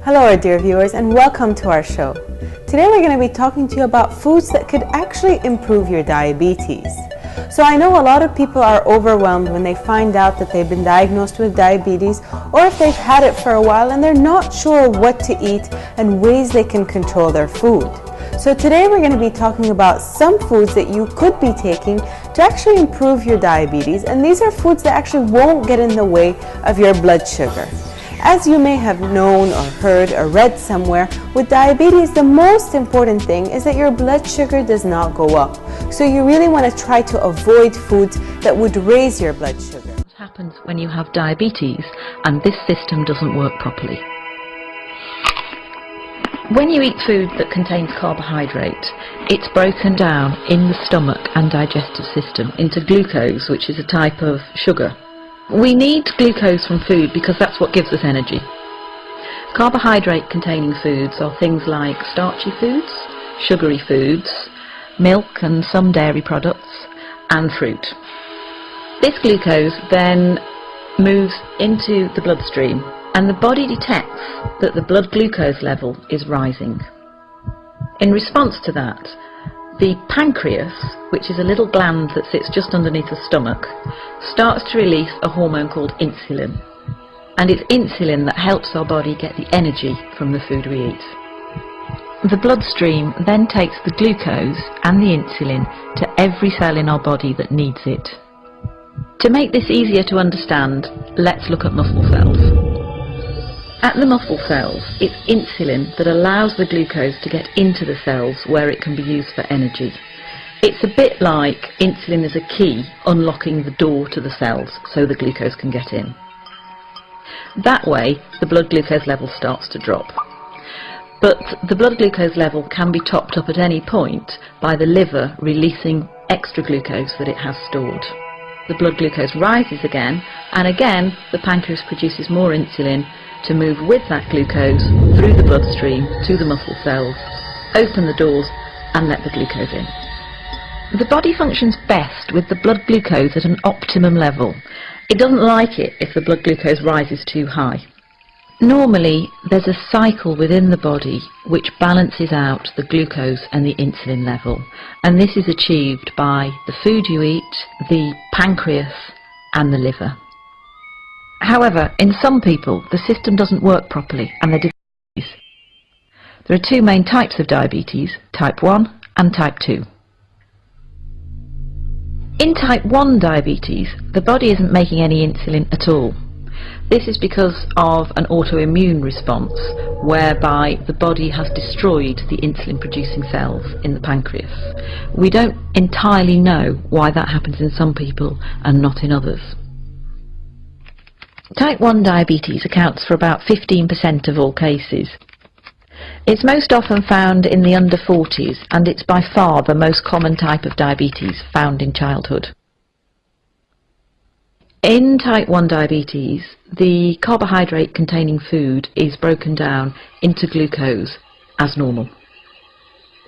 Hello our dear viewers and welcome to our show. Today we're going to be talking to you about foods that could actually improve your diabetes. So I know a lot of people are overwhelmed when they find out that they've been diagnosed with diabetes, or if they've had it for a while and they're not sure what to eat and ways they can control their food. So today we're going to be talking about some foods that you could be taking to actually improve your diabetes, and these are foods that actually won't get in the way of your blood sugar. As you may have known or heard or read somewhere, with diabetes the most important thing is that your blood sugar does not go up. So you really want to try to avoid foods that would raise your blood sugar. What happens when you have diabetes and this system doesn't work properly? When you eat food that contains carbohydrate, it's broken down in the stomach and digestive system into glucose, which is a type of sugar. We need glucose from food because that's what gives us energy. Carbohydrate containing foods are things like starchy foods, sugary foods, milk and some dairy products, and fruit. This glucose then moves into the bloodstream, and the body detects that the blood glucose level is rising. In response to that, the pancreas, which is a little gland that sits just underneath the stomach, starts to release a hormone called insulin. And it's insulin that helps our body get the energy from the food we eat. The bloodstream then takes the glucose and the insulin to every cell in our body that needs it. To make this easier to understand, let's look at muscle cells. At the muscle cells, it's insulin that allows the glucose to get into the cells where it can be used for energy. It's a bit like insulin is a key unlocking the door to the cells so the glucose can get in. That way, the blood glucose level starts to drop. But the blood glucose level can be topped up at any point by the liver releasing extra glucose that it has stored. The blood glucose rises again, and again the pancreas produces more insulin to move with that glucose through the bloodstream to the muscle cells, open the doors and let the glucose in. The body functions best with the blood glucose at an optimum level. It doesn't like it if the blood glucose rises too high. Normally there's a cycle within the body which balances out the glucose and the insulin level, and this is achieved by the food you eat, the pancreas and the liver. However, in some people, the system doesn't work properly and they develop diabetes. There are two main types of diabetes, type 1 and type 2. In type 1 diabetes, the body isn't making any insulin at all. This is because of an autoimmune response whereby the body has destroyed the insulin-producing cells in the pancreas. We don't entirely know why that happens in some people and not in others. Type 1 diabetes accounts for about 15% of all cases. It's most often found in the under 40s, and it's by far the most common type of diabetes found in childhood. In type 1 diabetes, the carbohydrate containing food is broken down into glucose as normal.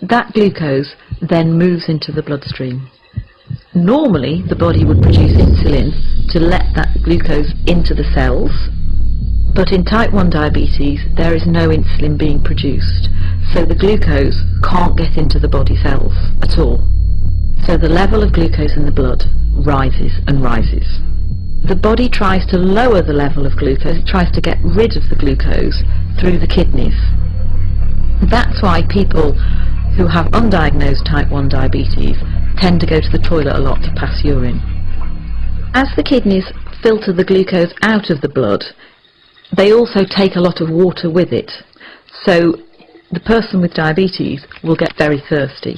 That glucose then moves into the bloodstream. Normally the body would produce insulin to let that glucose into the cells, but in type 1 diabetes there is no insulin being produced, so the glucose can't get into the body cells at all. So the level of glucose in the blood rises and rises. The body tries to lower the level of glucose, it tries to get rid of the glucose through the kidneys. That's why people who have undiagnosed type 1 diabetes tend to go to the toilet a lot to pass urine. As the kidneys filter the glucose out of the blood, they also take a lot of water with it, so the person with diabetes will get very thirsty.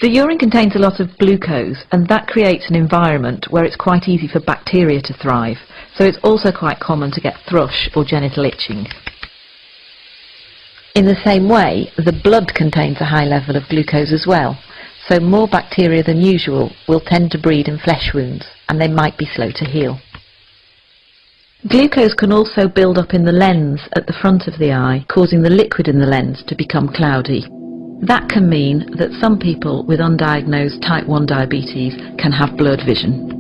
The urine contains a lot of glucose, and that creates an environment where it's quite easy for bacteria to thrive, so it's also quite common to get thrush or genital itching. In the same way, the blood contains a high level of glucose as well, so more bacteria than usual will tend to breed in flesh wounds, and they might be slow to heal. Glucose can also build up in the lens at the front of the eye, causing the liquid in the lens to become cloudy. That can mean that some people with undiagnosed type 1 diabetes can have blurred vision.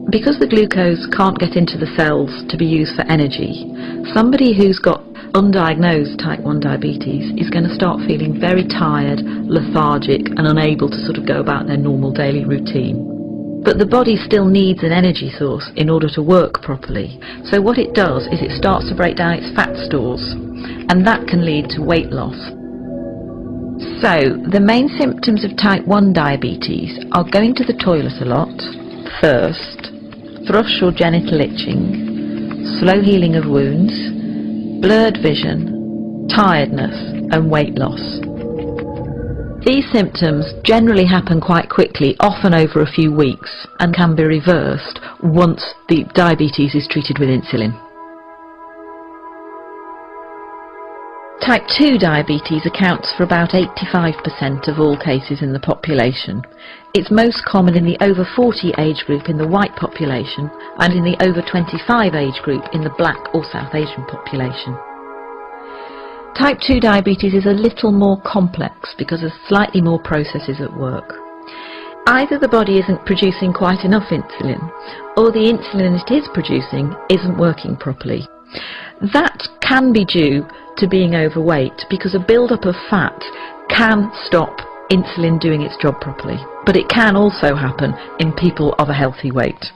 Because the glucose can't get into the cells to be used for energy, somebody who's got undiagnosed type 1 diabetes is going to start feeling very tired, lethargic and unable to sort of go about their normal daily routine. But the body still needs an energy source in order to work properly. So what it does is it starts to break down its fat stores, and that can lead to weight loss. So the main symptoms of type 1 diabetes are going to the toilet a lot, thirst, thrush or genital itching, slow healing of wounds, blurred vision, tiredness and weight loss. These symptoms generally happen quite quickly, often over a few weeks, and can be reversed once the diabetes is treated with insulin. Type 2 diabetes accounts for about 85% of all cases in the population. It's most common in the over 40 age group in the white population and in the over 25 age group in the black or South Asian population. Type 2 diabetes is a little more complex because there's slightly more processes at work. Either the body isn't producing quite enough insulin, or the insulin it is producing isn't working properly. That can be due to being overweight, because a build-up of fat can stop insulin doing its job properly, but it can also happen in people of a healthy weight.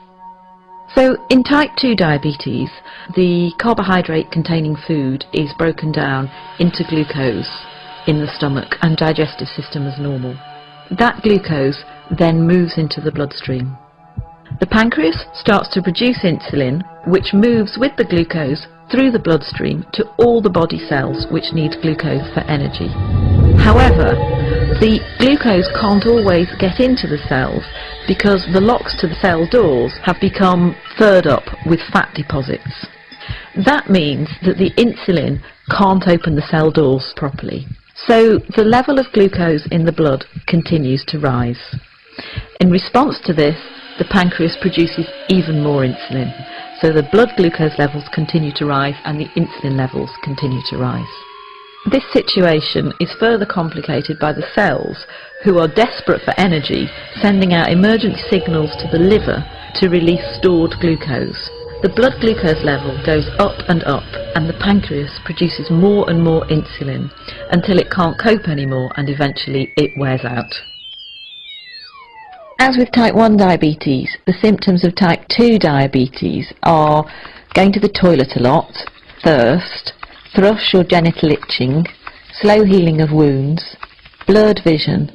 So in type 2 diabetes, the carbohydrate containing food is broken down into glucose in the stomach and digestive system as normal. That glucose then moves into the bloodstream. The pancreas starts to produce insulin, which moves with the glucose through the bloodstream to all the body cells which need glucose for energy. However, the glucose can't always get into the cells because the locks to the cell doors have become furred up with fat deposits. That means that the insulin can't open the cell doors properly. So the level of glucose in the blood continues to rise. In response to this, the pancreas produces even more insulin. So the blood glucose levels continue to rise and the insulin levels continue to rise. This situation is further complicated by the cells, who are desperate for energy, sending out emergency signals to the liver to release stored glucose. The blood glucose level goes up and up, and the pancreas produces more and more insulin until it can't cope anymore and eventually it wears out. As with type 1 diabetes, the symptoms of type 2 diabetes are going to the toilet a lot, thirst, thrush or genital itching, slow healing of wounds, blurred vision,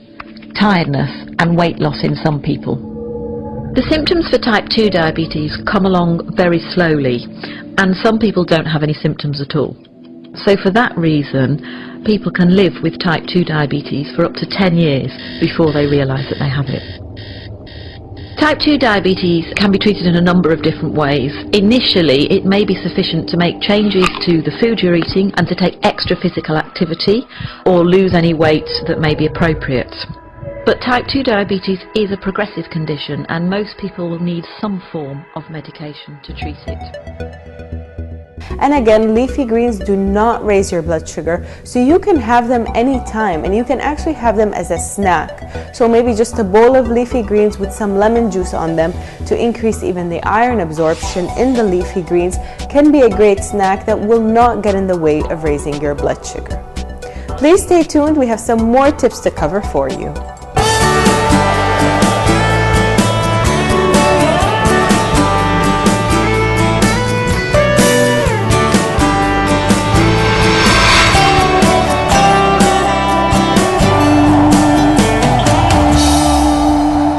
tiredness and weight loss in some people. The symptoms for type 2 diabetes come along very slowly, and some people don't have any symptoms at all. So for that reason, people can live with type 2 diabetes for up to 10 years before they realise that they have it. Type 2 diabetes can be treated in a number of different ways. Initially, it may be sufficient to make changes to the food you're eating and to take extra physical activity or lose any weight that may be appropriate. But type 2 diabetes is a progressive condition, and most people will need some form of medication to treat it. And again, leafy greens do not raise your blood sugar, so you can have them anytime, and you can actually have them as a snack. So maybe just a bowl of leafy greens with some lemon juice on them to increase even the iron absorption in the leafy greens can be a great snack that will not get in the way of raising your blood sugar. Please stay tuned, we have some more tips to cover for you.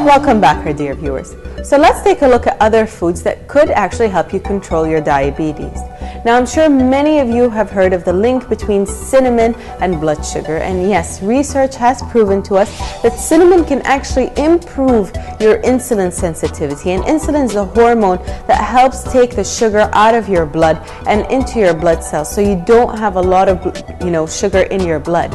Welcome back, our dear viewers. So let's take a look at other foods that could actually help you control your diabetes. Now, I'm sure many of you have heard of the link between cinnamon and blood sugar, and yes, research has proven to us that cinnamon can actually improve your insulin sensitivity, and insulin is a hormone that helps take the sugar out of your blood and into your blood cells, so you don't have a lot of sugar in your blood.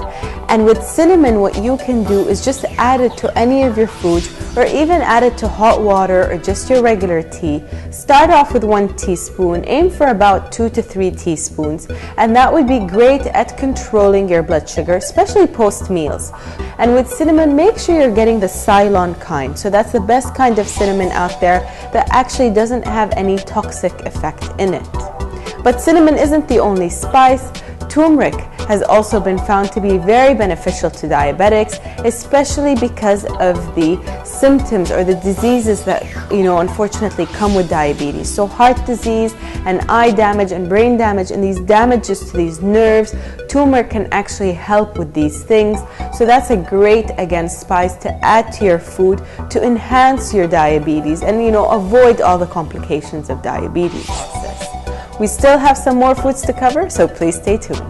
And with cinnamon, what you can do is just add it to any of your foods, or even add it to hot water or just your regular tea. Start off with 1 teaspoon, aim for about 2 to 3 teaspoons, and that would be great at controlling your blood sugar, especially post meals. And with cinnamon, make sure you're getting the Ceylon kind. So that's the best kind of cinnamon out there that actually doesn't have any toxic effect in it. But cinnamon isn't the only spice. Turmeric has also been found to be very beneficial to diabetics, especially because of the symptoms or the diseases that, unfortunately come with diabetes. So heart disease and eye damage and brain damage and these damages to these nerves, turmeric can actually help with these things. So that's a great, again, spice to add to your food to enhance your diabetes and, avoid all the complications of diabetes. We still have some more foods to cover, so please stay tuned.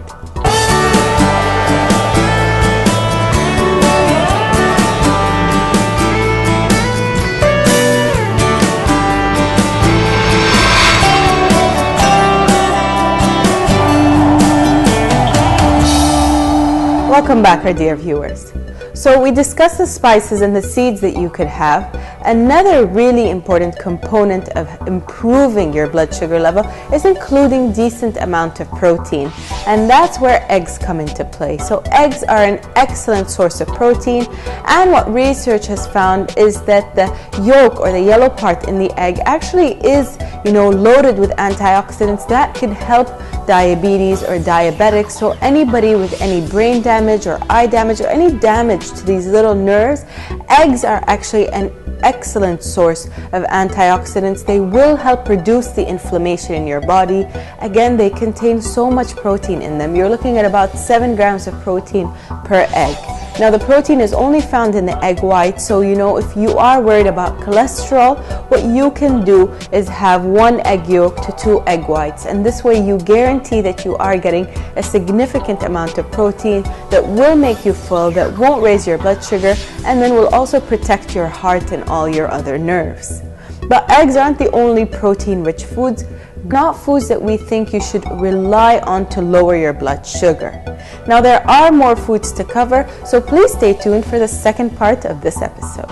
Welcome back, our dear viewers. So we discussed the spices and the seeds that you could have. Another really important component of improving your blood sugar level is including decent amount of protein, and that's where eggs come into play. So eggs are an excellent source of protein, and what research has found is that the yolk, or the yellow part in the egg, actually is loaded with antioxidants that can help diabetes or diabetics. So anybody with any brain damage or eye damage or any damage to these little nerves, eggs are actually an excellent source of antioxidants. They will help reduce the inflammation in your body. Again, they contain so much protein in them. You're looking at about 7 grams of protein per egg. Now, the protein is only found in the egg white, so if you are worried about cholesterol, what you can do is have 1 egg yolk to 2 egg whites, and this way you guarantee that you are getting a significant amount of protein that will make you full, that won't raise your blood sugar, and then will also protect your heart and all your other nerves. But eggs aren't the only protein-rich foods, not foods that we think you should rely on to lower your blood sugar. Now, there are more foods to cover, so please stay tuned for the second part of this episode.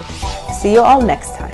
See you all next time.